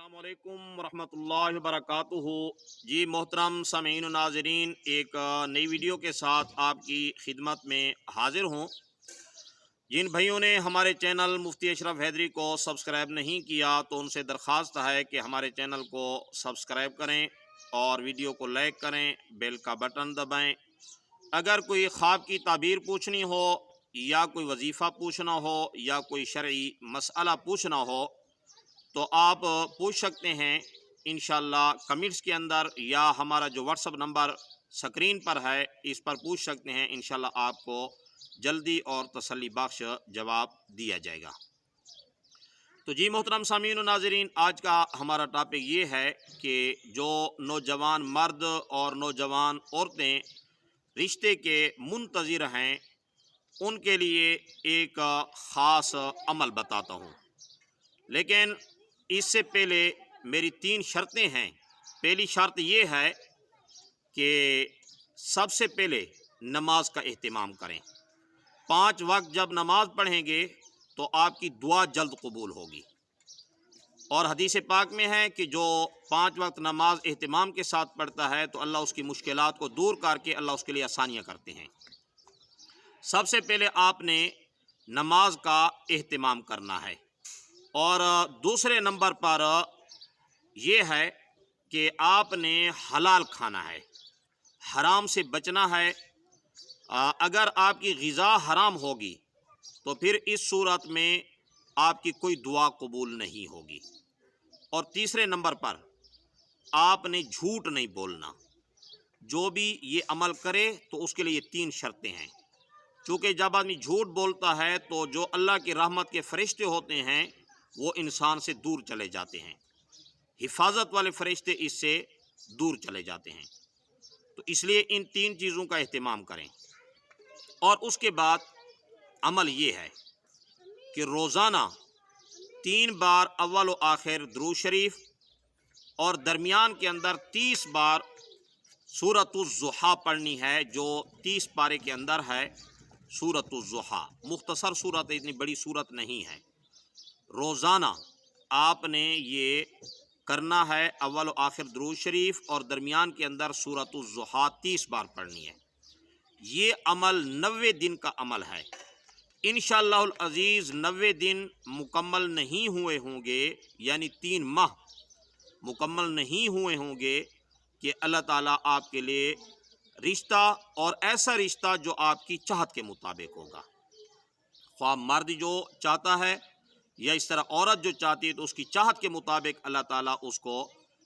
अस्सलामु अलैकुम वरहमतुल्लाहि वबरकातुहू। जी मोहतरम सामीन नाज़रीन, एक नई वीडियो के साथ आपकी खिदमत में हाजिर हूँ। जिन भाइयों ने हमारे चैनल मुफ्ती अशरफ हैदरी को सब्सक्राइब नहीं किया तो उनसे दरख्वास्त है कि हमारे चैनल को सब्सक्राइब करें और वीडियो को लाइक करें, बेल का बटन दबाएं। अगर कोई ख्वाब की ताबीर पूछनी हो या कोई वजीफ़ा पूछना हो या कोई शरई मसला पूछना हो तो आप पूछ सकते हैं इंशाअल्लाह कमेंट्स के अंदर, या हमारा जो व्हाट्सअप नंबर स्क्रीन पर है इस पर पूछ सकते हैं। इंशाअल्लाह आपको जल्दी और तसल्ली बख्श जवाब दिया जाएगा। तो जी मोहतरम सामीन नाज़रीन, आज का हमारा टॉपिक ये है कि जो नौजवान मर्द और नौजवान औरतें रिश्ते के मुंतज़िर हैं उनके लिए एक ख़ास अमल बताता हूँ। लेकिन इससे पहले मेरी 3 शर्तें हैं। पहली शर्त ये है कि सबसे पहले नमाज का एहतमाम करें। 5 वक्त जब नमाज पढ़ेंगे तो आपकी दुआ जल्द कबूल होगी। और हदीस पाक में है कि जो 5 वक्त नमाज एहतमाम के साथ पढ़ता है तो अल्लाह उसकी मुश्किलात को दूर करके अल्लाह उसके लिए आसानियाँ करते हैं। सबसे पहले आपने नमाज का एहतमाम करना है। और दूसरे नंबर पर यह है कि आपने हलाल खाना है, हराम से बचना है। अगर आपकी ग़िज़ा हराम होगी तो फिर इस सूरत में आपकी कोई दुआ कबूल नहीं होगी। और तीसरे नंबर पर आपने झूठ नहीं बोलना। जो भी ये अमल करे तो उसके लिए 3 शर्तें हैं। चूँकि जब आदमी झूठ बोलता है तो जो अल्लाह की रहमत के फरिश्ते होते हैं वो इंसान से दूर चले जाते हैं, हिफाजत वाले फरिश्ते इससे दूर चले जाते हैं। तो इसलिए इन 3 चीज़ों का एहतमाम करें। और उसके बाद अमल ये है कि रोज़ाना 3 बार अव्वल व आखिर दुरूद शरीफ और दरमियान के अंदर 30 बार सूरतुज़ ज़ुहा पढ़नी है, जो 30 पारे के अंदर है। सूरतुज़ ज़ुहा मुख्तसर सूरत है, इतनी बड़ी सूरत नहीं है। रोज़ाना आपने ये करना है। अव्वल व आखिर दुरूद शरीफ और दरमियान के अंदर सूरतुज़ ज़ुहा 30 बार पढ़नी है। ये अमल 90 दिन का अमल है। इंशाअल्लाहुल अज़ीज़ 90 दिन मुकम्मल नहीं हुए होंगे, यानी 3 माह मुकम्मल नहीं हुए होंगे कि अल्लाह ताला आपके लिए रिश्ता, और ऐसा रिश्ता जो आपकी चाहत के मुताबिक होगा। ख्वाह मर्द जो चाहता है या इस तरह औरत जो चाहती है तो उसकी चाहत के मुताबिक अल्लाह ताला उसको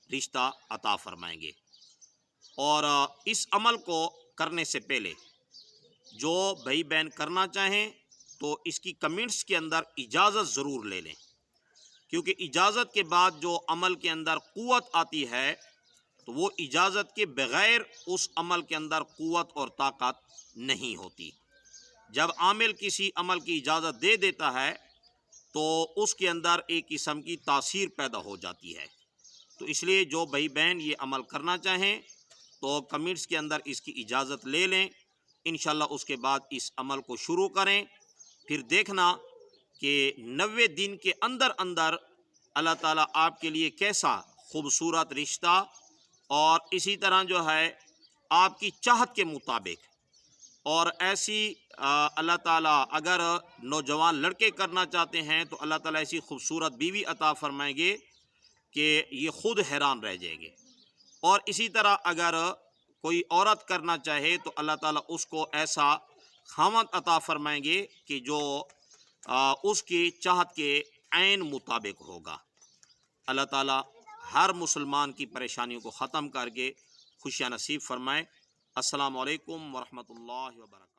रिश्ता अता फरमाएंगे। और इस अमल को करने से पहले जो भाई बहन करना चाहें तो इसकी कमेंट्स के अंदर इजाज़त ज़रूर ले लें, क्योंकि इजाज़त के बाद जो अमल के अंदर क़ुव्वत आती है तो वो इजाज़त के बग़ैर उस अमल के अंदर क़ुव्वत और ताकत नहीं होती। जब आमिल किसी अमल की इजाज़त दे देता है तो उसके अंदर एक किस्म की तासीर पैदा हो जाती है। तो इसलिए जो भाई बहन ये अमल करना चाहें तो कमेंट्स के अंदर इसकी इजाज़त ले लें। इंशाअल्लाह उसके बाद इस अमल को शुरू करें। फिर देखना कि 90 दिन के अंदर अंदर अल्लाह ताला आपके लिए कैसा खूबसूरत रिश्ता, और इसी तरह जो है आपकी चाहत के मुताबिक, और ऐसी अल्लाह ताला अगर नौजवान लड़के करना चाहते हैं तो अल्लाह ताला ऐसी खूबसूरत बीवी अता फरमाएंगे कि ये ख़ुद हैरान रह जाएंगे। और इसी तरह अगर कोई औरत करना चाहे तो अल्लाह ताला उसको ऐसा खामद अता फरमाएंगे कि जो उसकी चाहत के ऐन मुताबिक होगा। अल्लाह ताला हर मुसलमान की परेशानियों को ख़त्म करके खुशियाँ नसीब फरमाए। अस्सलामु अलैकुम वरहमतुल्लाहि वबरकातुहू।